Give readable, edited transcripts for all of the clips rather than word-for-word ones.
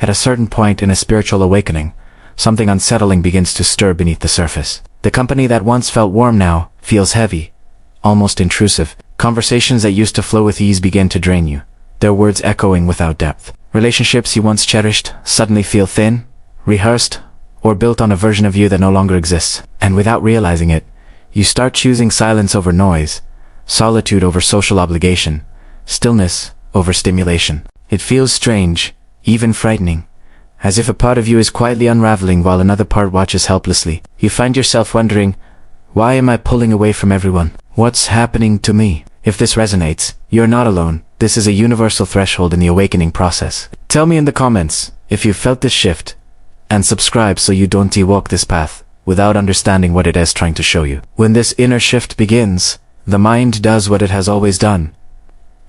At a certain point in a spiritual awakening, something unsettling begins to stir beneath the surface. The company that once felt warm now feels heavy, almost intrusive. Conversations that used to flow with ease begin to drain you, their words echoing without depth. Relationships you once cherished suddenly feel thin, rehearsed, or built on a version of you that no longer exists. And without realizing it, you start choosing silence over noise, solitude over social obligation, stillness over stimulation. It feels strange, even frightening, as if a part of you is quietly unraveling while another part watches helplessly. You find yourself wondering, why am I pulling away from everyone? What's happening to me? If this resonates, you're not alone. This is a universal threshold in the awakening process. Tell me in the comments if you felt this shift, and subscribe so you don't walk this path without understanding what it is trying to show you. When this inner shift begins, the mind does what it has always done.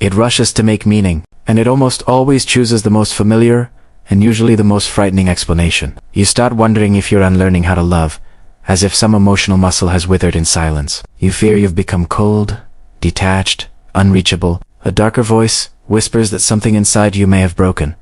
It rushes to make meaning, and it almost always chooses the most familiar and usually the most frightening explanation. You start wondering if you're unlearning how to love, as if some emotional muscle has withered in silence. You fear you've become cold, detached, unreachable. A darker voice whispers that something inside you may have broken,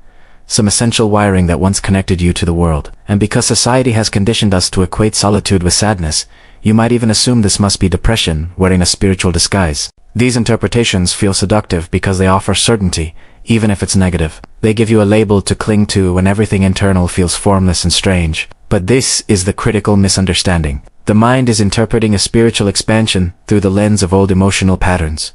some essential wiring that once connected you to the world. And because society has conditioned us to equate solitude with sadness, you might even assume this must be depression wearing a spiritual disguise. These interpretations feel seductive because they offer certainty, even if it's negative. They give you a label to cling to when everything internal feels formless and strange. But this is the critical misunderstanding. The mind is interpreting a spiritual expansion through the lens of old emotional patterns.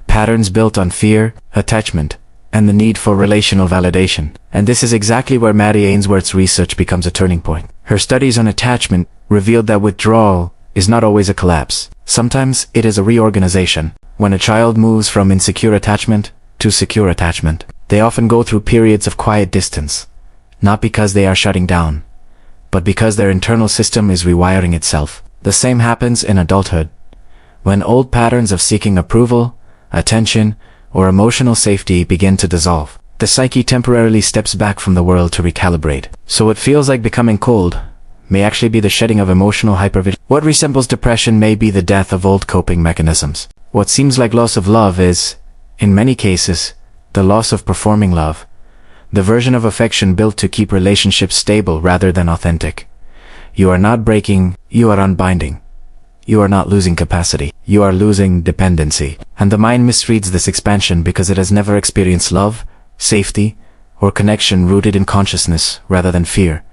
Patterns built on fear, attachment, and the need for relational validation. And this is exactly where Maddie Ainsworth's research becomes a turning point. Her studies on attachment revealed that withdrawal is not always a collapse. Sometimes it is a reorganization. When a child moves from insecure attachment to secure attachment, they often go through periods of quiet distance, not because they are shutting down, but because their internal system is rewiring itself. The same happens in adulthood. When old patterns of seeking approval, attention, or emotional safety begin to dissolve, the psyche temporarily steps back from the world to recalibrate. So what feels like becoming cold may actually be the shedding of emotional hypervigilance. What resembles depression may be the death of old coping mechanisms. What seems like loss of love is, in many cases, the loss of performing love, the version of affection built to keep relationships stable rather than authentic. You are not breaking, you are unbinding. You are not losing capacity, you are losing dependency. And the mind misreads this expansion because it has never experienced love, safety, or connection rooted in consciousness rather than fear.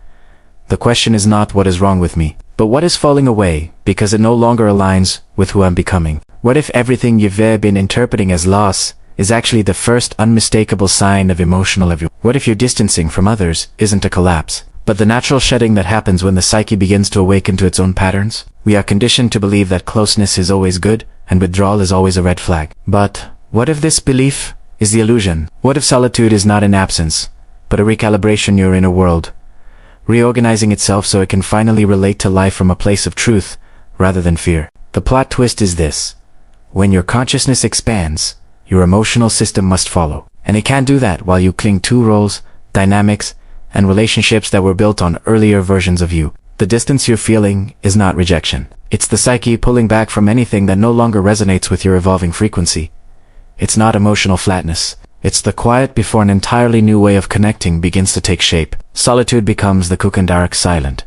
The question is not what is wrong with me, but what is falling away because it no longer aligns with who I'm becoming. What if everything you've been interpreting as loss is actually the first unmistakable sign of emotional abuse? What if your distancing from others isn't a collapse, but the natural shedding that happens when the psyche begins to awaken to its own patterns? We are conditioned to believe that closeness is always good and withdrawal is always a red flag. But what if this belief is the illusion? What if solitude is not an absence, but a recalibration your inner world, reorganizing itself so it can finally relate to life from a place of truth rather than fear? The plot twist is this: when your consciousness expands, your emotional system must follow. And it can't do that while you cling to roles, dynamics, and relationships that were built on earlier versions of you. The distance you're feeling is not rejection. It's the psyche pulling back from anything that no longer resonates with your evolving frequency. It's not emotional flatness. It's the quiet before an entirely new way of connecting begins to take shape. Solitude becomes the dark silent,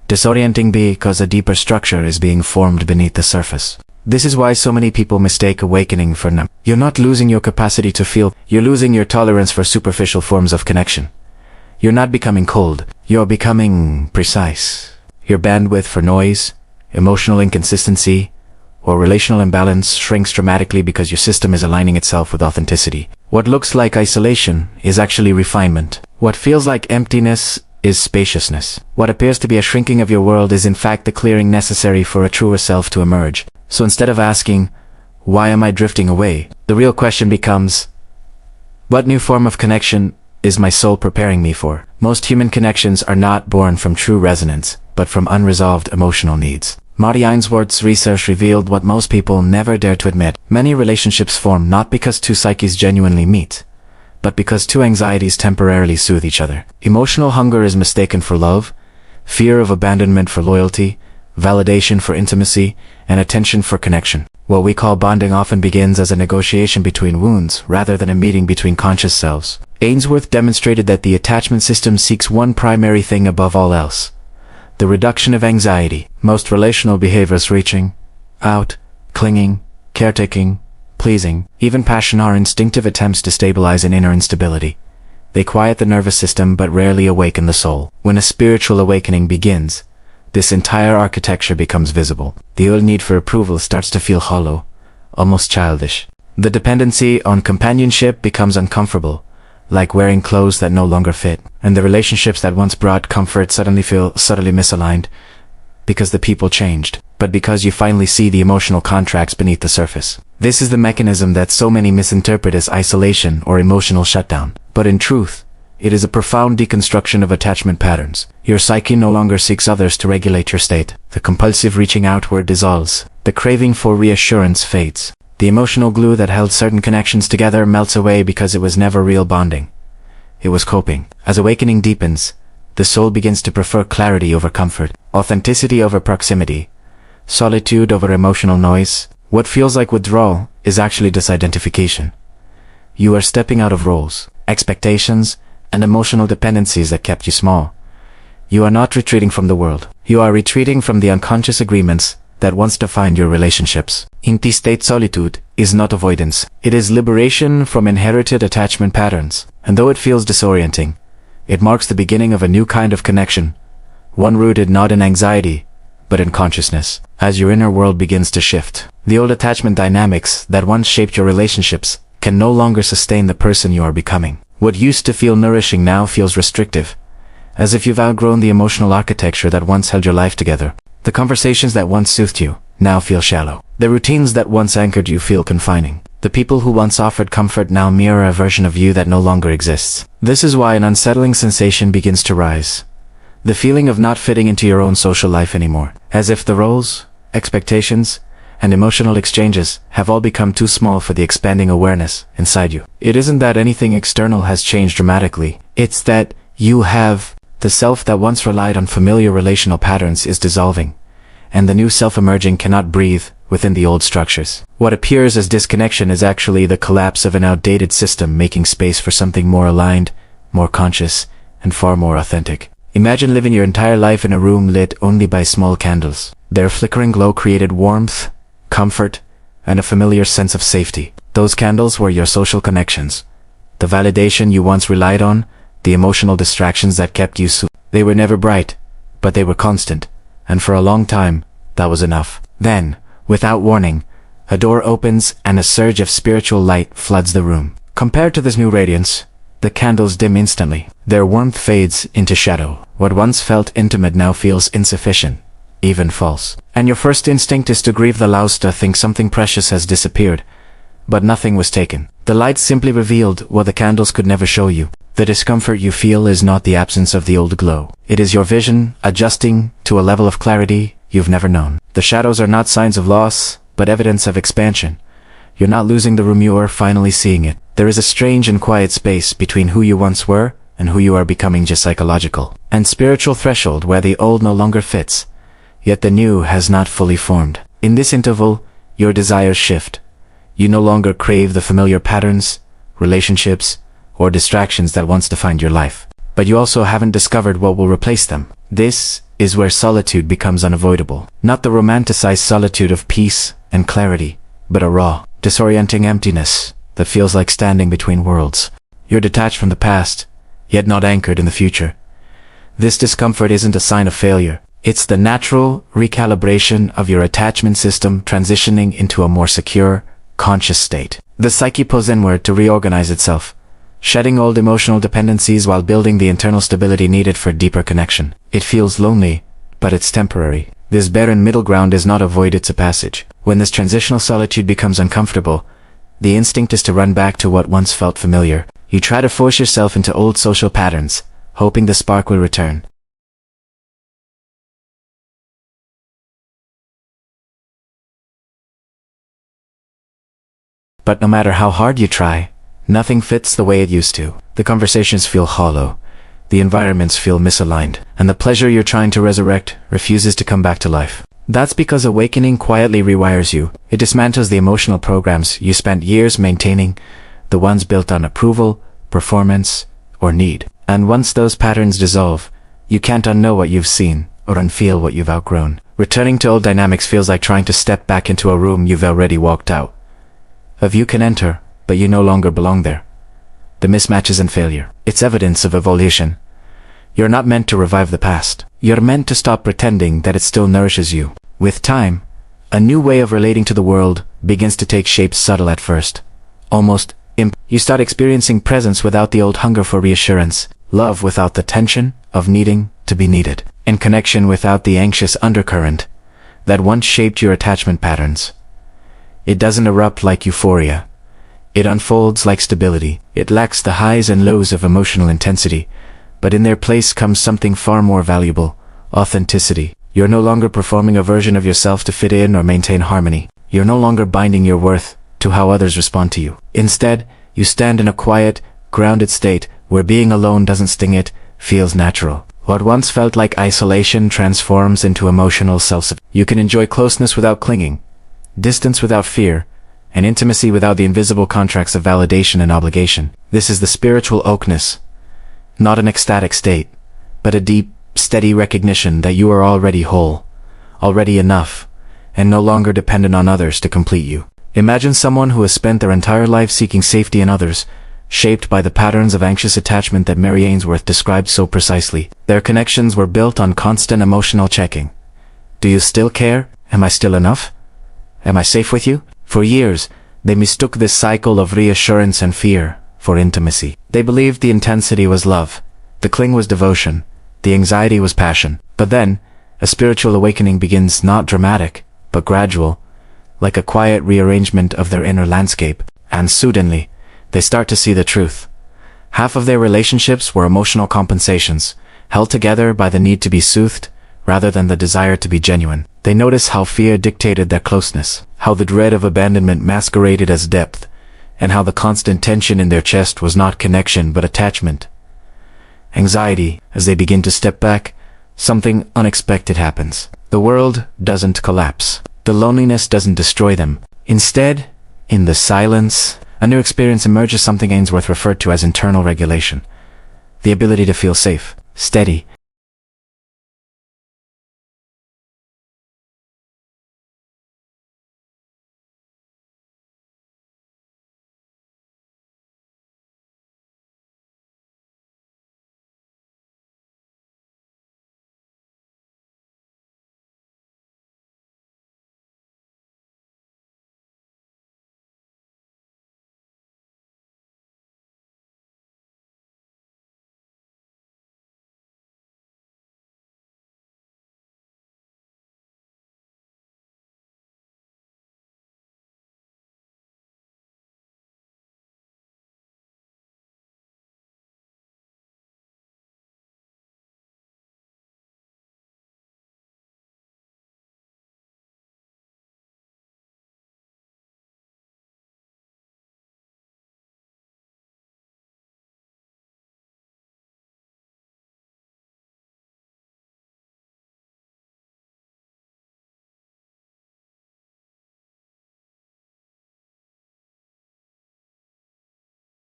disorienting because a deeper structure is being formed beneath the surface. This is why so many people mistake awakening for numb. You're not losing your capacity to feel, you're losing your tolerance for superficial forms of connection. You're not becoming cold, you're becoming precise. Your bandwidth for noise, emotional inconsistency, or relational imbalance shrinks dramatically because your system is aligning itself with authenticity. What looks like isolation is actually refinement. What feels like emptiness is spaciousness. What appears to be a shrinking of your world is in fact the clearing necessary for a truer self to emerge. So instead of asking, why am I drifting away? The real question becomes, what new form of connection is my soul preparing me for? Most human connections are not born from true resonance, but from unresolved emotional needs. Maddie Ainsworth's research revealed what most people never dare to admit. Many relationships form not because two psyches genuinely meet, but because two anxieties temporarily soothe each other. Emotional hunger is mistaken for love, fear of abandonment for loyalty, validation for intimacy, and attention for connection. What we call bonding often begins as a negotiation between wounds rather than a meeting between conscious selves. Ainsworth demonstrated that the attachment system seeks one primary thing above all else: the reduction of anxiety. Most relational behaviors, reaching out, clinging, caretaking, pleasing, even passion, are instinctive attempts to stabilize an inner instability. They quiet the nervous system but rarely awaken the soul. When a spiritual awakening begins, this entire architecture becomes visible. The old need for approval starts to feel hollow, almost childish. The dependency on companionship becomes uncomfortable, like wearing clothes that no longer fit. And the relationships that once brought comfort suddenly feel subtly misaligned, because the people changed, but because you finally see the emotional contracts beneath the surface. This is the mechanism that so many misinterpret as isolation or emotional shutdown. But in truth, it is a profound deconstruction of attachment patterns. Your psyche no longer seeks others to regulate your state. The compulsive reaching outward dissolves. The craving for reassurance fades. The emotional glue that held certain connections together melts away because it was never real bonding. It was coping. As awakening deepens, the soul begins to prefer clarity over comfort, authenticity over proximity, solitude over emotional noise. What feels like withdrawal is actually disidentification. You are stepping out of roles, expectations, and emotional dependencies that kept you small. You are not retreating from the world. You are retreating from the unconscious agreements that once defined your relationships. Empty-state solitude is not avoidance. It is liberation from inherited attachment patterns. And though it feels disorienting, it marks the beginning of a new kind of connection, one rooted not in anxiety, but in consciousness. As your inner world begins to shift, the old attachment dynamics that once shaped your relationships can no longer sustain the person you are becoming. What used to feel nourishing now feels restrictive, as if you've outgrown the emotional architecture that once held your life together. The conversations that once soothed you now feel shallow. The routines that once anchored you feel confining. The people who once offered comfort now mirror a version of you that no longer exists. This is why an unsettling sensation begins to rise. The feeling of not fitting into your own social life anymore. As if the roles, expectations, and emotional exchanges have all become too small for the expanding awareness inside you. It isn't that anything external has changed dramatically. It's that you have. The self that once relied on familiar relational patterns is dissolving, and the new self emerging cannot breathe within the old structures. What appears as disconnection is actually the collapse of an outdated system, making space for something more aligned, more conscious, and far more authentic. Imagine living your entire life in a room lit only by small candles. Their flickering glow created warmth, comfort, and a familiar sense of safety. Those candles were your social connections, the validation you once relied on, the emotional distractions that kept you They were never bright, but they were constant, and for a long time, that was enough. Then, without warning, a door opens and a surge of spiritual light floods the room. Compared to this new radiance, the candles dim instantly. Their warmth fades into shadow. What once felt intimate now feels insufficient, even false. And your first instinct is to grieve the loss, to think something precious has disappeared. But nothing was taken. The light simply revealed what the candles could never show you. The discomfort you feel is not the absence of the old glow. It is your vision adjusting to a level of clarity you've never known. The shadows are not signs of loss, but evidence of expansion. You're not losing the room, you are finally seeing it. There is a strange and quiet space between who you once were and who you are becoming, just psychological and spiritual threshold where the old no longer fits, yet the new has not fully formed. In this interval, your desires shift. You no longer crave the familiar patterns, relationships, or distractions that once defined your life. But you also haven't discovered what will replace them. This is where solitude becomes unavoidable. Not the romanticized solitude of peace and clarity, but a raw, disorienting emptiness that feels like standing between worlds. You're detached from the past, yet not anchored in the future. This discomfort isn't a sign of failure. It's the natural recalibration of your attachment system transitioning into a more secure, conscious state. The psyche pulls inward to reorganize itself, shedding old emotional dependencies while building the internal stability needed for deeper connection. It feels lonely, but it's temporary. This barren middle ground is not a void, it's a passage. When this transitional solitude becomes uncomfortable, the instinct is to run back to what once felt familiar. You try to force yourself into old social patterns, hoping the spark will return. But no matter how hard you try, nothing fits the way it used to. The conversations feel hollow, the environments feel misaligned, and the pleasure you're trying to resurrect refuses to come back to life. That's because awakening quietly rewires you. It dismantles the emotional programs you spent years maintaining, the ones built on approval, performance, or need. And once those patterns dissolve, you can't unknow what you've seen, or unfeel what you've outgrown. Returning to old dynamics feels like trying to step back into a room you've already walked out. A view can enter, but you no longer belong there. The mismatch isn't failure. It's evidence of evolution. You're not meant to revive the past. You're meant to stop pretending that it still nourishes you. With time, a new way of relating to the world begins to take shape, subtle at first. Almost you start experiencing presence without the old hunger for reassurance, love without the tension of needing to be needed, and connection without the anxious undercurrent that once shaped your attachment patterns. It doesn't erupt like euphoria. It unfolds like stability. It lacks the highs and lows of emotional intensity, but in their place comes something far more valuable: authenticity. You're no longer performing a version of yourself to fit in or maintain harmony. You're no longer binding your worth to how others respond to you. Instead, you stand in a quiet, grounded state where being alone doesn't sting, it feels natural. What once felt like isolation transforms into emotional self-sufficiency. You can enjoy closeness without clinging, distance without fear, and intimacy without the invisible contracts of validation and obligation. This is the spiritual oakness, not an ecstatic state, but a deep, steady recognition that you are already whole, already enough, and no longer dependent on others to complete you. Imagine someone who has spent their entire life seeking safety in others, shaped by the patterns of anxious attachment that Mary Ainsworth described so precisely. Their connections were built on constant emotional checking. Do you still care? Am I still enough? Am I safe with you? For years, they mistook this cycle of reassurance and fear for intimacy. They believed the intensity was love, the cling was devotion, the anxiety was passion. But then, a spiritual awakening begins, not dramatic, but gradual, like a quiet rearrangement of their inner landscape, and suddenly, they start to see the truth. Half of their relationships were emotional compensations, held together by the need to be soothed, rather than the desire to be genuine. They notice how fear dictated their closeness, how the dread of abandonment masqueraded as depth, and how the constant tension in their chest was not connection but attachment. Anxiety, as they begin to step back, something unexpected happens. The world doesn't collapse. The loneliness doesn't destroy them. Instead, in the silence, a new experience emerges, something Ainsworth referred to as internal regulation. The ability to feel safe, steady,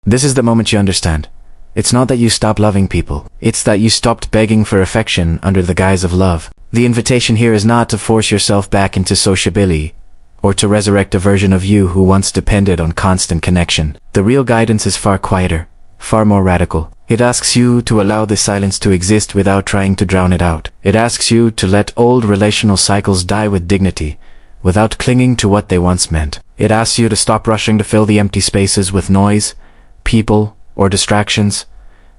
This is the moment you understand. It's not that you stop loving people. It's that you stopped begging for affection under the guise of love. The invitation here is not to force yourself back into sociability, or to resurrect a version of you who once depended on constant connection. The real guidance is far quieter, far more radical. It asks you to allow the silence to exist without trying to drown it out. It asks you to let old relational cycles die with dignity, without clinging to what they once meant. It asks you to stop rushing to fill the empty spaces with noise, people, or distractions,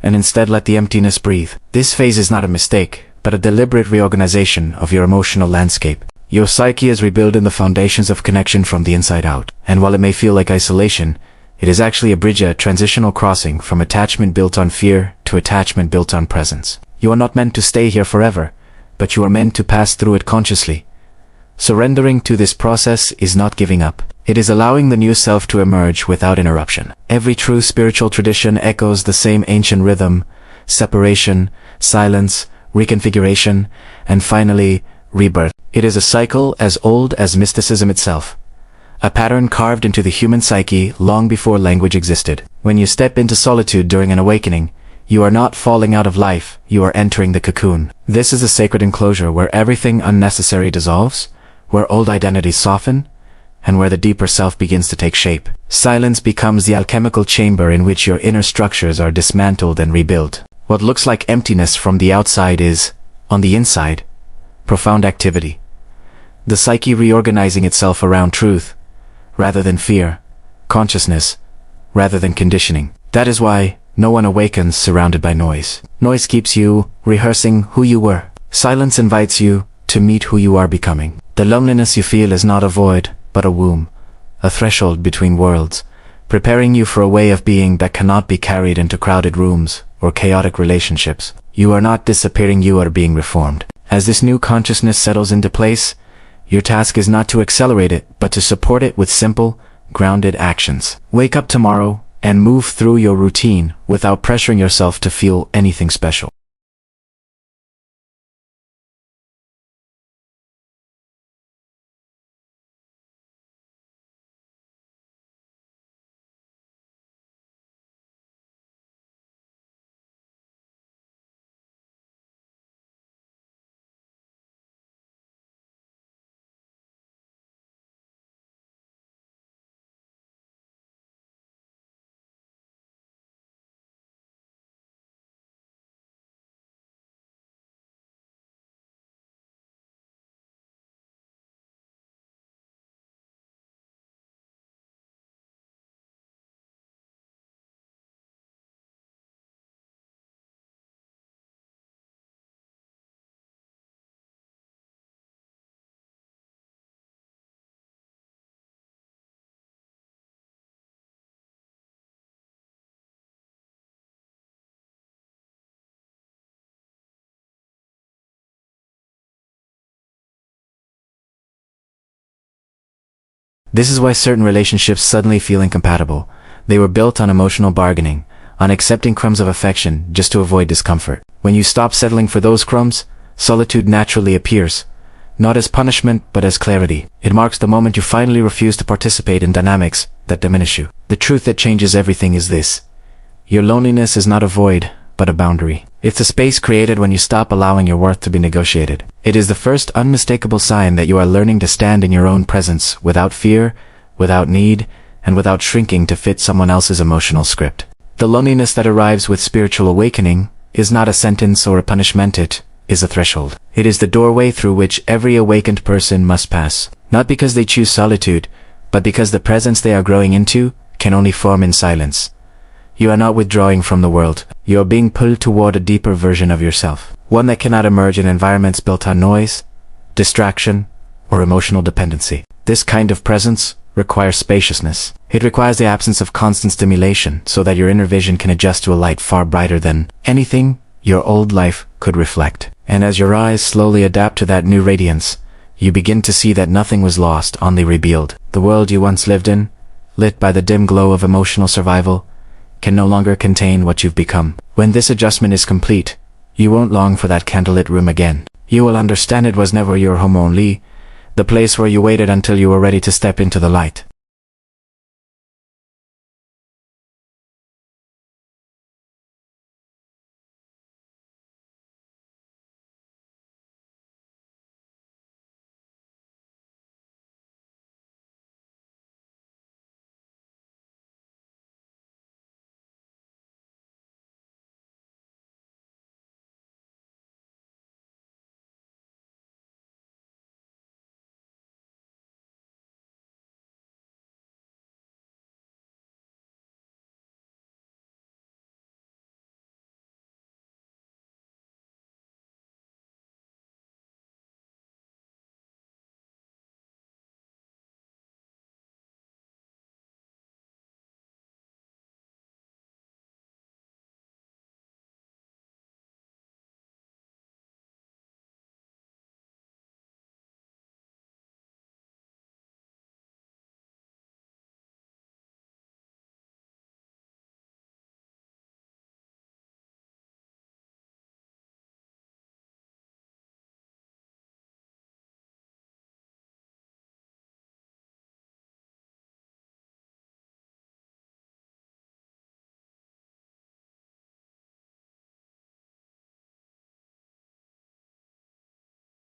and instead let the emptiness breathe. This phase is not a mistake, but a deliberate reorganization of your emotional landscape. Your psyche is rebuilding the foundations of connection from the inside out. And while it may feel like isolation, it is actually a bridge, a transitional crossing from attachment built on fear to attachment built on presence. You are not meant to stay here forever, but you are meant to pass through it consciously. Surrendering to this process is not giving up. It is allowing the new self to emerge without interruption. Every true spiritual tradition echoes the same ancient rhythm: separation, silence, reconfiguration, and finally, rebirth. It is a cycle as old as mysticism itself. a pattern carved into the human psyche long before language existed. When you step into solitude during an awakening, you are not falling out of life, you are entering the cocoon. This is a sacred enclosure where everything unnecessary dissolves, where old identities soften, and where the deeper self begins to take shape. Silence becomes the alchemical chamber in which your inner structures are dismantled and rebuilt. What looks like emptiness from the outside is, on the inside, profound activity. The psyche reorganizing itself around truth, rather than fear, consciousness, rather than conditioning. That is why no one awakens surrounded by noise. Noise keeps you rehearsing who you were. Silence invites you to meet who you are becoming. The loneliness you feel is not a void, but a womb, a threshold between worlds, preparing you for a way of being that cannot be carried into crowded rooms or chaotic relationships. You are not disappearing, you are being reformed. As this new consciousness settles into place, your task is not to accelerate it, but to support it with simple, grounded actions. Wake up tomorrow and move through your routine without pressuring yourself to feel anything special. This is why certain relationships suddenly feel incompatible. They were built on emotional bargaining, on accepting crumbs of affection just to avoid discomfort. When you stop settling for those crumbs, solitude naturally appears, not as punishment but as clarity. It marks the moment you finally refuse to participate in dynamics that diminish you. The truth that changes everything is this: your loneliness is not a void, but a boundary. It's a space created when you stop allowing your worth to be negotiated. It is the first unmistakable sign that you are learning to stand in your own presence without fear, without need, and without shrinking to fit someone else's emotional script. The loneliness that arrives with spiritual awakening is not a sentence or a punishment, it is a threshold. It is the doorway through which every awakened person must pass, not because they choose solitude, but because the presence they are growing into can only form in silence. You are not withdrawing from the world. You are being pulled toward a deeper version of yourself, one that cannot emerge in environments built on noise, distraction, or emotional dependency. This kind of presence requires spaciousness. It requires the absence of constant stimulation so that your inner vision can adjust to a light far brighter than anything your old life could reflect. And as your eyes slowly adapt to that new radiance, you begin to see that nothing was lost, only revealed. The world you once lived in, lit by the dim glow of emotional survival, can no longer contain what you've become. When this adjustment is complete, you won't long for that candlelit room again. You will understand it was never your home only, the place where you waited until you were ready to step into the light.